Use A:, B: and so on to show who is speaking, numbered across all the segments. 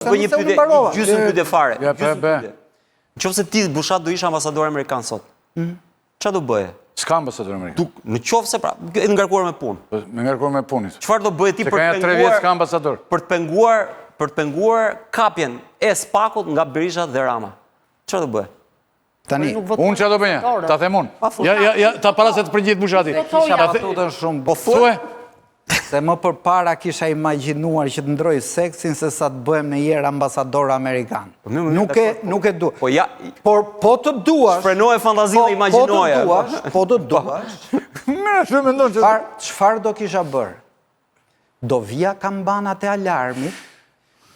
A: Një gjysmë pyetje fare. Në qoftë se ti Bushat do isha ambasador amerikan sot. Çfarë do bëje?
B: S'ka ambasador amerikan.
A: Në qoftë se pra, e ngarkuar me punë.
B: Me ngarkuar me punit.
A: Çfarë do bëje ti për të
B: penguar?
A: Për të penguar kapjen e Spakut nga Berisha dhe Rama. Çfarë do bëje?
B: Tani, unë që do bëja? Ta them unë. Ja, ta para se të përgjith Bushati.
C: Po thuaj. Se më përpara kisha imagjinuar që të ndroj seksin se sa të bëhem në jere ambasador amerikan. Nuk e du. Por po të duash...
A: Shprenoje fantazinë dhe imagjinoje.
C: Po të duash... Qfar do kisha bërë? Do vija kambanat e alarmit,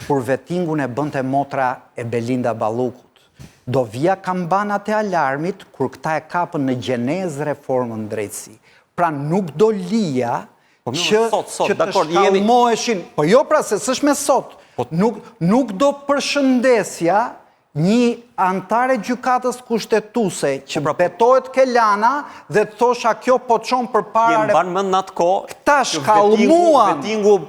C: kur vetingun e bënte motra e Belinda Ballukut. Do vija kambanat e alarmit, kur këta e kapën në gjenez reformën drejtësi. Pra nuk do lija që të shkallmoheshin. Po jo pra se s'është me sot. Nuk do përshëndesja një antare gjykatës kushtetuese që betohet Kelana dhe të thosha kjo po çon përpara.
A: Mban mend në atë kohë.
C: Këta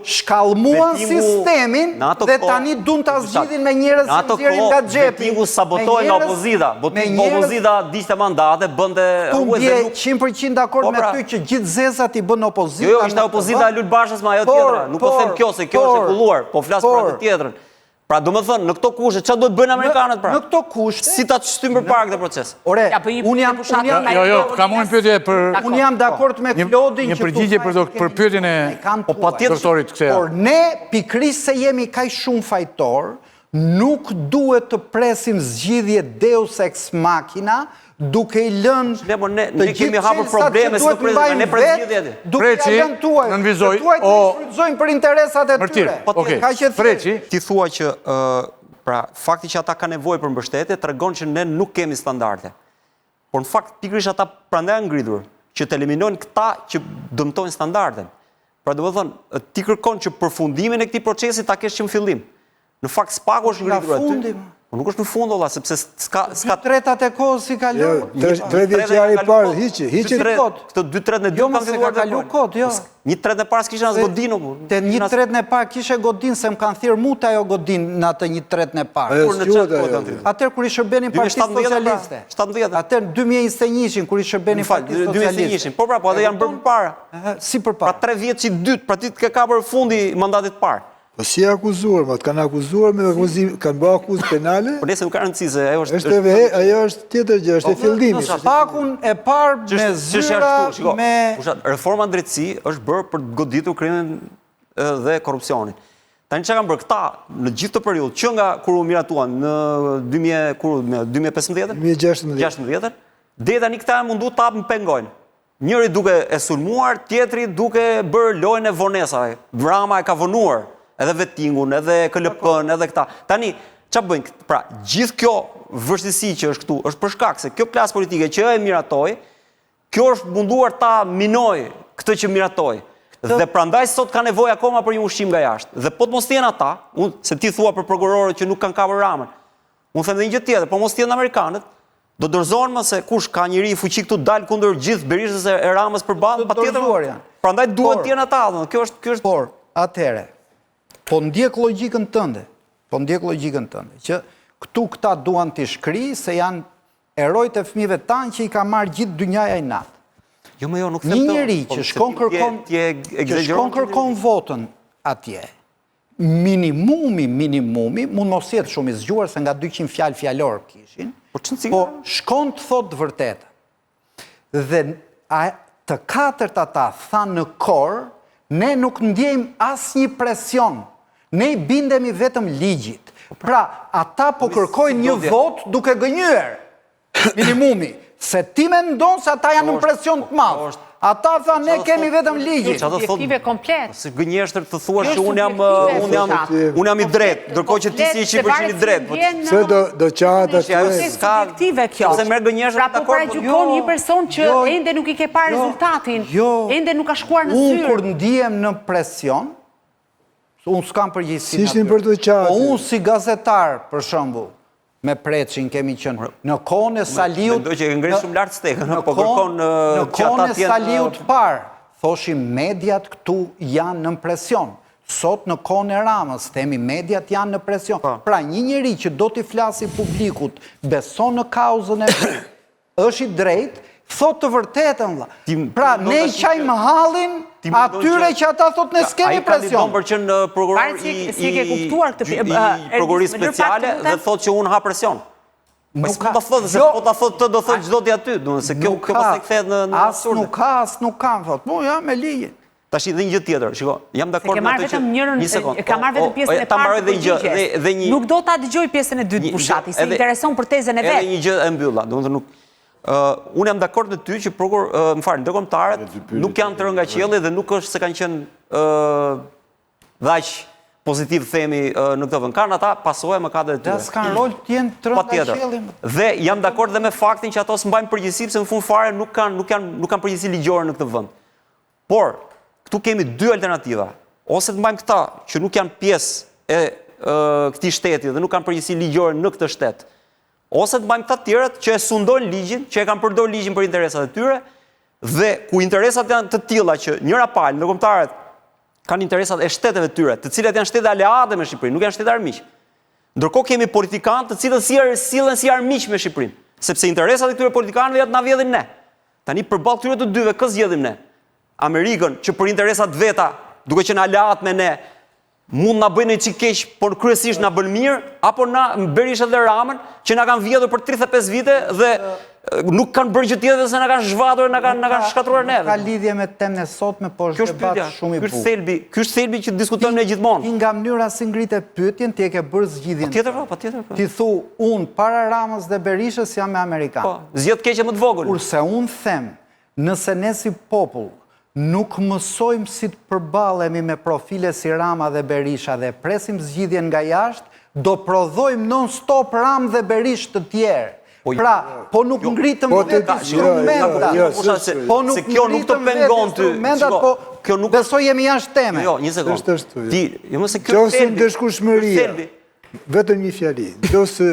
C: shkallmuan sistemin dhe tani duan ta zgjidhin me njerëz që nxjerrin nga xhepi.
A: Vetingu sabotoi nga opozita. Opozita diqte mandate, bënte
C: unë je 100% dakord me ty që gjithë zezat i bën opozita.
A: Jo, ishte opozita e Lul Bashës me ajo tjetra. Nuk po them kjo se kjo është e kulluar, po flas për atë tjetrën. Pra do më thënë, në këto kushte, që do të bëjnë Amerikanët pra?
C: Në këto kushte...
A: Si ta të shtymë për para këtë proces?
C: Ore, unë jam dakord me Klodin
B: një përgjigje për pyetjen e doktorit Kthea.
C: Por ne, pikrisht se jemi kaj shumë fajtor, nuk duhet të presim zgjidhje deus ex machina, duke i lënë
A: të gjithë qelësat që duhet të mbajnë vetë, duke i agentuaj, të tuaj të shfrytëzojnë për interesat e tyre. Ti thua që fakti që ata ka nevojë për mbështetje tregon që ne nuk kemi standarde. Por në fakt pikërisht ata prandaj janë ngritur, që të eliminojnë këta që dëmtojnë standarden. Pra do të thonë, ti kërkon që përfundimin e këtij procesi ta kesh që në fillim. Në fakt Spaku është ngritur aty. Nuk është në fund, olla, sepse s'ka...
C: Tretat e kohës si kalon.
D: 3 vjeçari parë, hiqi.
A: Këtë 2 tret në 2
C: kanë filluar të kalu kod, jo.
A: Një tret në parë s'kishe as godin.
C: Te një tret në parë kishe godin, se më kanë thirë muta jo godin në atë një tret në parë. Atër kur i shërbenin Partisë Socialiste. Atër 2021, kur i shërbenin Partisë Socialiste.
A: Po pra, po atë janë bërë për para.
C: Si për para?
A: Pra 3 vjetë që 2, pra ti të ka bërë fundi mandatit parë.
D: Po si e akuzuar, ma të kanë akuzuar me kanë bërë akuzë penale?
A: Por nese nuk ka rëndësi se ajo është...
D: Ajo është tjetër gjë, është e fillimi.
C: Spakun e parë me zyra me...
A: Reforma drejtësi është bërë për të goditur krimin dhe korupcionin. Tani që kanë bërë këta në gjithë të periudhë, që nga kur u miratuan në 2015? 2016. Dhe tani këta e mundu të apë më pengojnë. Njëri duke e sulmuar, tjetri duke bërë lojnë e vonesave. Vrama e ka vonuar. Edhe Vetingun, edhe KLP-n, edhe këta. Tani, që bëjnë? Pra, gjithë kjo vështësi që është këtu, është për shkak se kjo klasë politike që e miratoj, kjo është munduar ta minoj këtë që miratoj. Dhe prandaj sot ka nevojë akoma për një ushqim nga jashtë. Dhe po të mos tjenë ata, se ti thua për prokurorët që nuk kanë kapur Ramën, unë them dhe një gjë tjetër, po mos tjenë Amerikanët, do dorëzohen më se kush ka njëri i fuqi këtu dalë kundër gjithë Berishës e Ramës përballë, patjetër. Prandaj duhet të jenë ata, kjo është.
C: Por, atëherë, po ndjek logjikën tënde, që këtu këta duan të shkri se janë erojt e fëmijëve tanë që i ka marrë gjithë dynjaja i natë. Një njeri që shkon kërkon votën atje, minimumi, mund mos jetë shumë i zgjuar se nga 200 fjalë fjalor kishin, po shkon të thotë vërtetë. Dhe të katërt ata thanë në korë, ne nuk ndjejmë asnjë presion. Ne i bindemi vetëm ligjit. Pra, ata po kërkojnë një vot duke gënjyer. Minimumi. Se ti mendon se ata janë në presion të madh. Ata tha ne kemi vetëm ligjit.
E: Objektive komplet.
A: Si gënjeshtër të thua që unë jam i drejtë, ndërkohë që ti si 100% i drejtë.
D: Se do qatë atë.
E: Objektive kjo.
A: Se merr gënjeshtër
E: pra po paraqykon një person që ende nuk i ke parë rezultatin, ende nuk ka shkuar në zyrë.
C: Unë kur ndihem në presion, unë s'kam përgjegjësi.
D: Si ishin për të qatë?
C: Po unë si gazetar, për shembull, me Preçin kemi qenë në kohën e Saliut.
A: Mendoj që e ngri shumë lart stekën, po kërkon
C: në kohën e Saliut parë, thoshim mediat këtu janë në presion. sot në kohën e Ramës, themi mediat janë në presion. Pra një njeri që do t'i flasi publikut, beson në kauzën e është i drejt, thot të vërtetën, vlla. Pra ne qajmë hallin atyre që ata thot ne s'kemi presion.
A: Ai ka për që në prokurori speciale dhe thot që unë ha presion. Nuk ka thotë se po ta thotë të do thotë çdo ditë aty, domethënë se kjo pastaj kthehet në absurd.
C: Nuk ka, thot. Po ja me ligj.
A: Tash dhe një gjë tjetër, shiko, jam dakord me atë që një sekond.
E: Ka marrë vetëm pjesën e parë të përgjigjes. Nuk do ta dëgjoj pjesën e dytë Bushati, se intereson për tezën e vet.
A: Edhe një gjë e mbylla, domethënë nuk unë jam dakord me ty që ndërkombëtarët nuk janë të rënë nga qielli dhe nuk është se kanë qenë dhaq pozitiv themi në këtë vend. Kanë ata pasojë mëkatet e tyre.
C: S'kan rol të jenë të rënë nga qielli.
A: Dhe jam dakord dhe me faktin që ato s'mbajnë përgjegjësi sepse në fund fare nuk kanë përgjegjësi ligjore në këtë vend. Por këtu kemi dy alternativa. Ose të mbajmë këta që nuk janë pjesë e këtij shteti dhe nuk kanë përgjegjësi ligjore në këtë shtet. Ose të mbajmë këta të tjerët që e sundojnë ligjin, që e kanë përdorur ligjin për interesat e tyre dhe ku interesat janë të tilla që njëra palë ndërkombëtarët kanë interesat e shteteve të tyre, të cilat janë shtete aleate me Shqipërinë, nuk janë shtete armiq. Ndërkohë kemi politikanë të cilët sillen si armiq me Shqipërinë, sepse interesat e këtyre politikanëve janë na vjedhin ne. Tani përballë këtyre të dyve kë zgjedhim ne? Amerikën që për interesat veta, duke qenë aleat me ne, mund na bëjnë çik keq, por kryesisht na bën mirë, apo na Berisha dhe Ramën që na kanë vjedhur për 35 vite dhe nuk kanë bërë gjë tjetër se na kanë zhvatur, na kanë shkatruar neve.
C: Ka lidhje me temën e sotme, por është debat shumë i bukur.
A: Ky është thelbi që diskutojmë ne gjithmonë.
C: Ti nga mënyra si ngritë pyetjen, ti e ke bërë zgjidhjen.
A: Patjetër.
C: Ti thu, unë para Ramës dhe Berishës jam me amerikanë.
A: Po, zgjedh keqe më të vogël.
C: Kurse unë them, nëse ne si popull nuk mësojmë si të përballemi me profile si Rama dhe Berisha dhe presim zgjidhjen nga jashtë, do prodhojmë non-stop Ram dhe Berish të tjerë. Pra, po nuk ngritëm vetë instrumentat. Po nuk ngritëm vetë instrumentat, po besoj jemi jashtë teme.
A: Jo, një sekundë.
D: Qose dëshkueshmëria, vetëm një fjali, nëse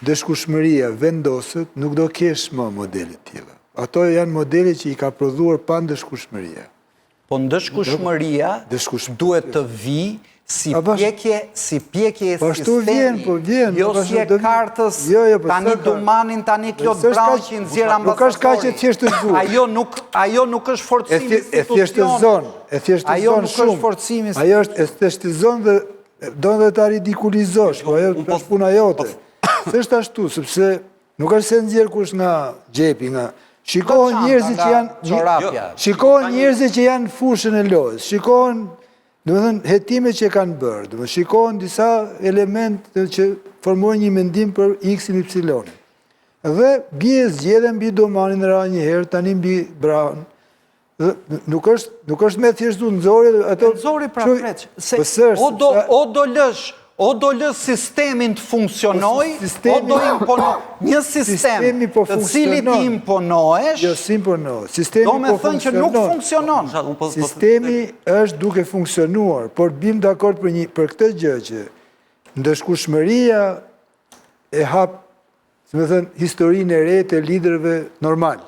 D: dëshkueshmëria vendoset, nuk do kesh më modele të tilla. Ato janë modele që i ka prodhuar pa ndëshkueshmëria.
C: Po ndëshkueshmëria duhet të vi si pjekje e sistemi, jo si e kartës, tani Dumanin, tani Klot Brauqin, nxjerr ambasadori. Ajo nuk është forcim institucion. Ajo nuk është forcim institucion.
D: Ajo është thjeshtizon dhe do dhe ta ridikulizosh, po ajo është puna jote. S'është ashtu, sepse nuk është se nxjerr kush nga xhepi, nga shikohen njerëzit që janë fushën e lojës, shikohen hetimet që kanë bërë, shikohen disa elemente që formojnë një mendim për X-in Y. Dhe bie zgjedhën mbi Domanin ra një herë, tani mbi Braun. Nuk është me thjeshtu
C: nxori pra preç. O do lësh sistemin të funksionoj, o do imponoj. Një sistem të cilit ti imponohesh, do me thënë që nuk funksionon.
D: Sistemi është duke funksionuar, por bim dakord për këtë gjë që ndëshkueshmëria e hap, si me thënë, historinë e re të liderëve normal.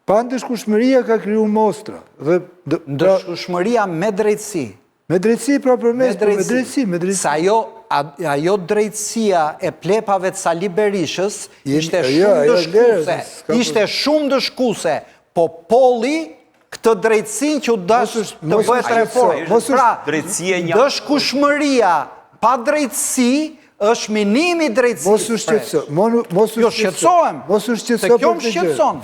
D: Pa ndëshkueshmëria ka kriju mostra.
C: Ndëshkueshmëria me drejtësi.
D: Me drejtësi, pra përmes, me drejtësi.
C: Sa ajo drejtësia e plepave të Sali Berishës ishte shumë dëshkuese, po polli këtë drejtësin që u dash të bëhet reformë. Pra, dëshkueshmëria pa drejtësi është minimi drejtësi.
D: Mos u shqetëso.
C: Jo, shqetësohem, se kjo më shqetëson.